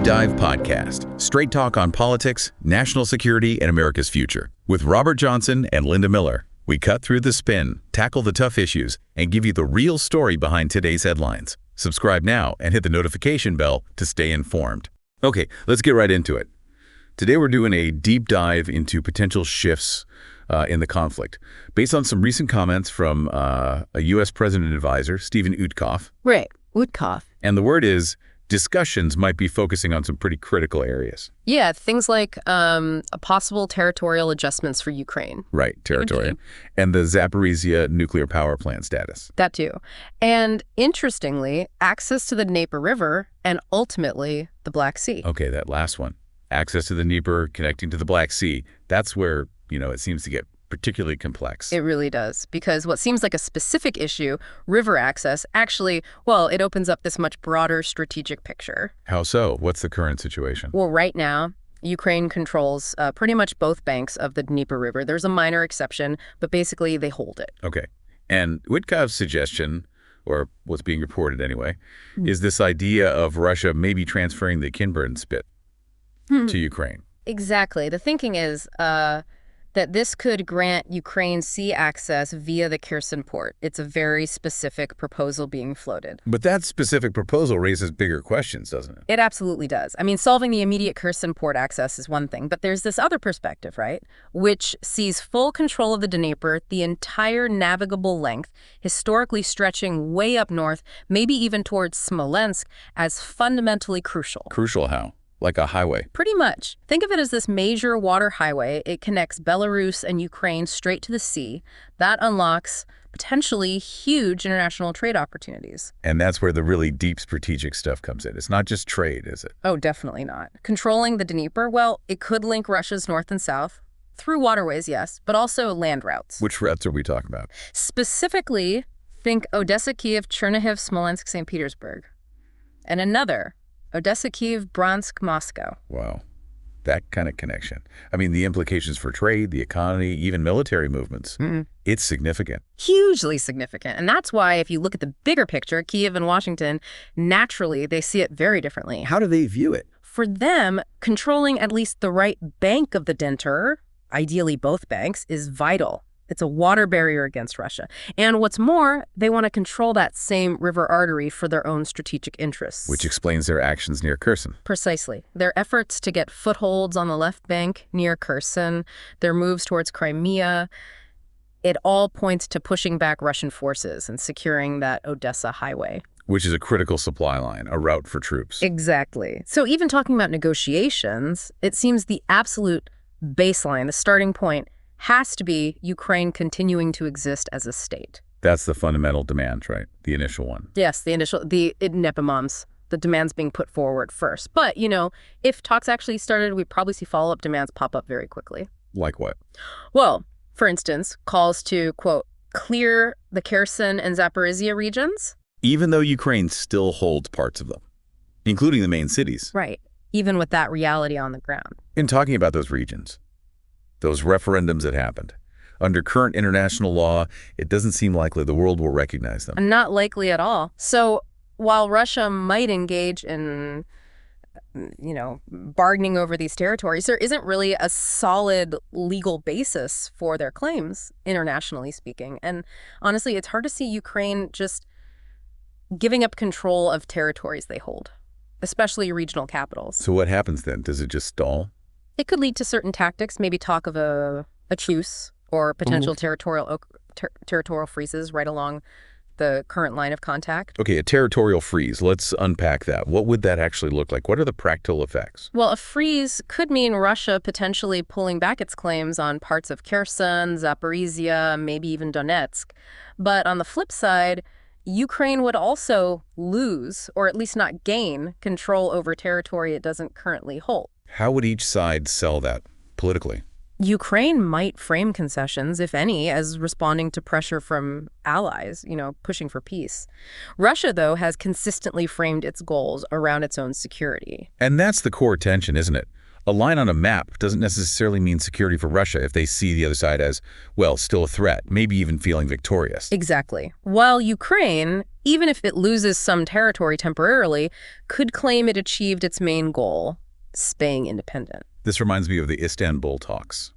Dive Podcast, straight talk on politics, national security, and America's future. With Robert Johnson and Linda Miller, we cut through the spin, tackle the tough issues, and give you the real story behind today's headlines. Subscribe now and hit the notification bell to stay informed. Okay, let's get right into it. Today we're doing a deep dive into potential shifts in the conflict, based on some recent comments from a U.S. President advisor, Steven Utkoff. Right, Witkoff. And the word is, discussions might be focusing on some pretty critical areas. Yeah, things like possible territorial adjustments for Ukraine. Right, territorial. And the Zaporizhia Nuclear Power Plant status. That too. And interestingly, access to the Dnieper River and ultimately the Black Sea. Okay, that last one. Access to the Dnieper connecting to the Black Sea. That's where, it seems to get particularly complex. It really does, because what seems like a specific issue, river access, actually, well, it opens up this much broader strategic picture. How so? What's the current situation? Well, right now, Ukraine controls pretty much both banks of the Dnieper River. There's a minor exception, but basically they hold it. Okay. And Witkoff's suggestion, or what's being reported anyway, is this idea of Russia maybe transferring the Kinburn Spit to Ukraine. Exactly. The thinking is that this could grant Ukraine sea access via the Kursyn port. It's a very specific proposal being floated. But that specific proposal raises bigger questions, doesn't it? It absolutely does. I mean, solving the immediate Kursyn port access is one thing, but there's this other perspective, right, which sees full control of the Dnieper, the entire navigable length, historically stretching way up north, maybe even towards Smolensk, as fundamentally crucial. Crucial how? Like a highway? Pretty much. Think of it as this major water highway. It connects Belarus and Ukraine straight to the sea. That unlocks potentially huge international trade opportunities. And that's where the really deep strategic stuff comes in. It's not just trade, is it? Oh, definitely not. Controlling the Dnieper, well, it could link Russia's north and south. Through waterways, yes, but also land routes. Which routes are we talking about? Specifically, think Odessa, Kyiv, Chernihiv, Smolensk, St. Petersburg. And another, Odessa, Kyiv, Bryansk, Moscow. Wow. That kind of connection. I mean, the implications for trade, the economy, even military movements, it's significant. Hugely significant. And that's why if you look at the bigger picture, Kyiv and Washington, naturally, they see it very differently. How do they view it? For them, controlling at least the right bank of the Dnieper, ideally both banks, is vital. It's a water barrier against Russia. And what's more, they want to control that same river artery for their own strategic interests. Which explains their actions near Kursyn. Precisely. Their efforts to get footholds on the left bank near Kursyn, their moves towards Crimea, it all points to pushing back Russian forces and securing that Odessa highway. Which is a critical supply line, a route for troops. Exactly. So even talking about negotiations, it seems the absolute baseline, the starting point, has to be Ukraine continuing to exist as a state. That's the fundamental demand, right? The initial one. Yes, the Nepomons, the demands being put forward first. But, if talks actually started, we'd probably see follow-up demands pop up very quickly. Like what? Well, for instance, calls to, quote, clear the Kherson and Zaporizhia regions. Even though Ukraine still holds parts of them, including the main cities. Right, even with that reality on the ground. In talking about those regions, those referendums that happened, under current international law, it doesn't seem likely the world will recognize them. Not likely at all. So while Russia might engage in, bargaining over these territories, there isn't really a solid legal basis for their claims, internationally speaking. And honestly, it's hard to see Ukraine just giving up control of territories they hold, especially regional capitals. So what happens then? Does it just stall? It could lead to certain tactics, maybe talk of a truce or potential territorial freezes right along the current line of contact. Okay, a territorial freeze. Let's unpack that. What would that actually look like? What are the practical effects? Well, a freeze could mean Russia potentially pulling back its claims on parts of Kherson, Zaporizhia, maybe even Donetsk. But on the flip side, Ukraine would also lose, or at least not gain, control over territory it doesn't currently hold. How would each side sell that politically? Ukraine might frame concessions, if any, as responding to pressure from allies, pushing for peace. Russia, though, has consistently framed its goals around its own security. And that's the core tension, isn't it? A line on a map doesn't necessarily mean security for Russia if they see the other side as, well, still a threat, maybe even feeling victorious. Exactly. While Ukraine, even if it loses some territory temporarily, could claim it achieved its main goal, staying independent. This reminds me of the Istanbul talks.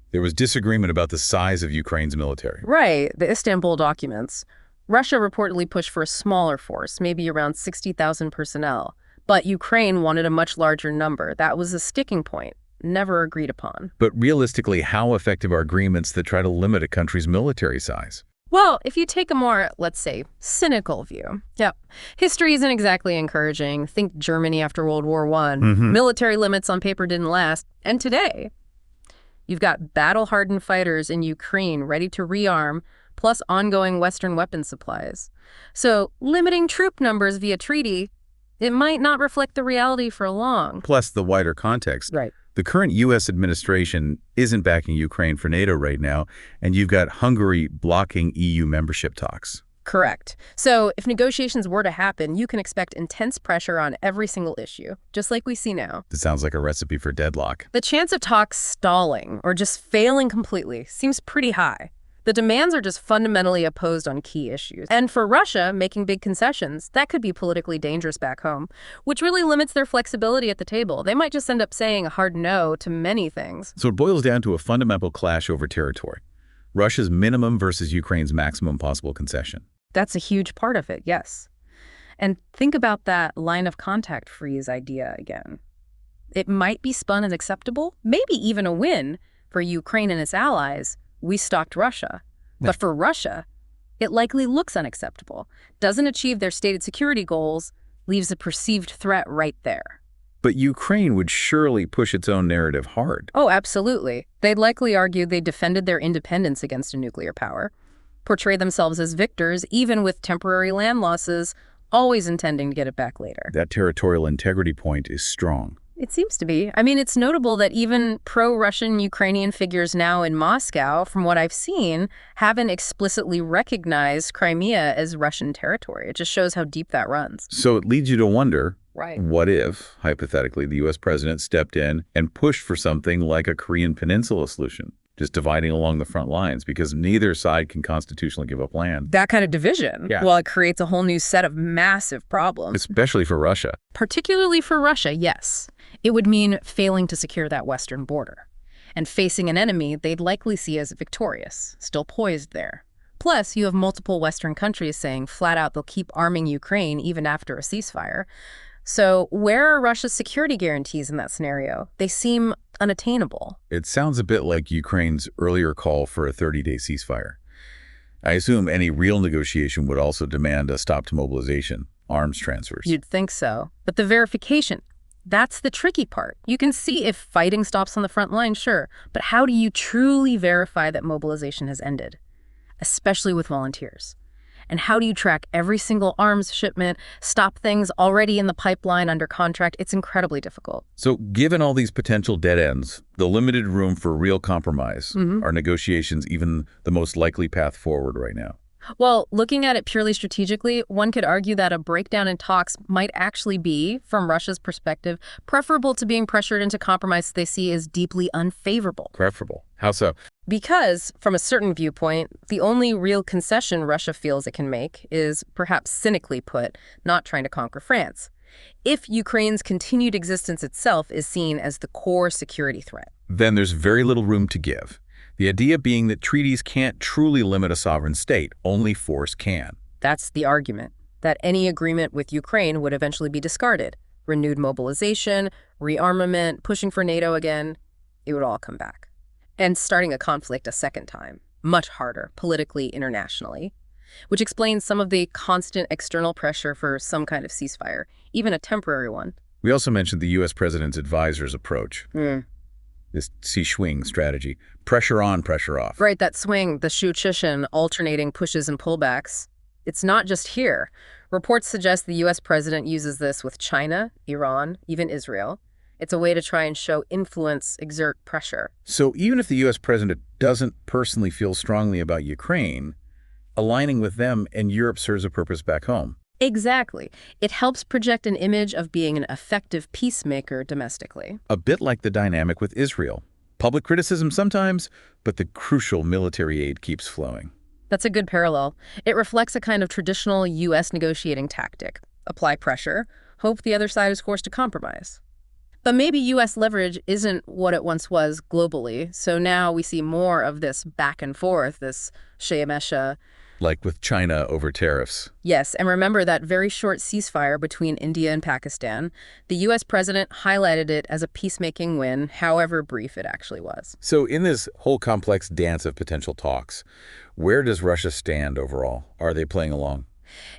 There was disagreement about the size of Ukraine's military. Right, the Istanbul documents. Russia reportedly pushed for a smaller force, maybe around 60,000 personnel. But Ukraine wanted a much larger number. That was a sticking point, never agreed upon. But realistically, how effective are agreements that try to limit a country's military size? Well, if you take a more, let's say, cynical view, history isn't exactly encouraging. Think Germany after World War I. Military limits on paper didn't last. And today, you've got battle-hardened fighters in Ukraine ready to rearm, plus ongoing Western weapons supplies. So limiting troop numbers via treaty, it might not reflect the reality for long. Plus the wider context. Right. The current U.S. administration isn't backing Ukraine for NATO right now, and you've got Hungary blocking EU membership talks. Correct. So if negotiations were to happen, you can expect intense pressure on every single issue, just like we see now. It sounds like a recipe for deadlock. The chance of talks stalling or just failing completely seems pretty high. The demands are just fundamentally opposed on key issues. And for Russia, making big concessions, that could be politically dangerous back home, which really limits their flexibility at the table. They might just end up saying a hard no to many things. So it boils down to a fundamental clash over territory. Russia's minimum versus Ukraine's maximum possible concession. That's a huge part of it, yes. And think about that line of contact freeze idea again. It might be spun as acceptable, maybe even a win for Ukraine and its allies. We stopped Russia. But for Russia, it likely looks unacceptable, doesn't achieve their stated security goals, leaves a perceived threat right there. But Ukraine would surely push its own narrative hard. Oh, absolutely. They'd likely argue they defended their independence against a nuclear power, portray themselves as victors, even with temporary land losses, always intending to get it back later. That territorial integrity point is strong. It seems to be. I mean, it's notable that even pro-Russian Ukrainian figures now in Moscow, from what I've seen, haven't explicitly recognized Crimea as Russian territory. It just shows how deep that runs. So it leads you to wonder, right, what if, hypothetically, the U.S. president stepped in and pushed for something like a Korean Peninsula solution, just dividing along the front lines, because neither side can constitutionally give up land. That kind of division, well, it creates a whole new set of massive problems. Especially for Russia. Particularly for Russia, yes. It would mean failing to secure that western border and facing an enemy they'd likely see as victorious, still poised there. Plus, you have multiple Western countries saying flat out they'll keep arming Ukraine even after a ceasefire. So where are Russia's security guarantees in that scenario? They seem unattainable. It sounds a bit like Ukraine's earlier call for a 30-day ceasefire. I assume any real negotiation would also demand a stop to mobilization, arms transfers. You'd think so. But the verification, that's the tricky part. You can see if fighting stops on the front line, sure, but how do you truly verify that mobilization has ended, especially with volunteers? And how do you track every single arms shipment, stop things already in the pipeline under contract? It's incredibly difficult. So given all these potential dead ends, the limited room for real compromise, are negotiations even the most likely path forward right now? Well, looking at it purely strategically, one could argue that a breakdown in talks might actually be, from Russia's perspective, preferable to being pressured into compromise they see as deeply unfavorable. Preferable? How so? Because, from a certain viewpoint, the only real concession Russia feels it can make is, perhaps cynically put, not trying to conquer France. If Ukraine's continued existence itself is seen as the core security threat, then there's very little room to give. The idea being that treaties can't truly limit a sovereign state, only force can. That's the argument, that any agreement with Ukraine would eventually be discarded. Renewed mobilization, rearmament, pushing for NATO again, it would all come back. And starting a conflict a second time, much harder, politically, internationally, which explains some of the constant external pressure for some kind of ceasefire, even a temporary one. We also mentioned the U.S. president's advisor's approach. This swing strategy. Pressure on, pressure off. Right, that swing, the Shu-Chishin, alternating pushes and pullbacks. It's not just here. Reports suggest the U.S. president uses this with China, Iran, even Israel. It's a way to try and show influence, exert pressure. So even if the U.S. president doesn't personally feel strongly about Ukraine, aligning with them and Europe serves a purpose back home. Exactly. It helps project an image of being an effective peacemaker domestically. A bit like the dynamic with Israel. Public criticism sometimes, but the crucial military aid keeps flowing. That's a good parallel. It reflects a kind of traditional U.S. negotiating tactic. Apply pressure, hope the other side is forced to compromise. But maybe U.S. leverage isn't what it once was globally, so now we see more of this back and forth, this sheyemesha. Like with China over tariffs. Yes, and remember that very short ceasefire between India and Pakistan. The U.S. president highlighted it as a peacemaking win, however brief it actually was. So in this whole complex dance of potential talks, where does Russia stand overall? Are they playing along?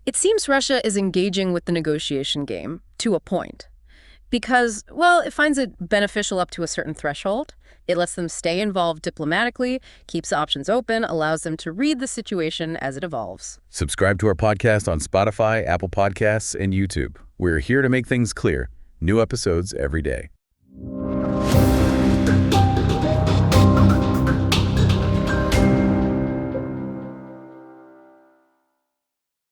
It seems Russia is engaging with the negotiation game, to a point. Because, well, it finds it beneficial up to a certain threshold. It lets them stay involved diplomatically, keeps options open, allows them to read the situation as it evolves. Subscribe to our podcast on Spotify, Apple Podcasts, and YouTube. We're here to make things clear. New episodes every day.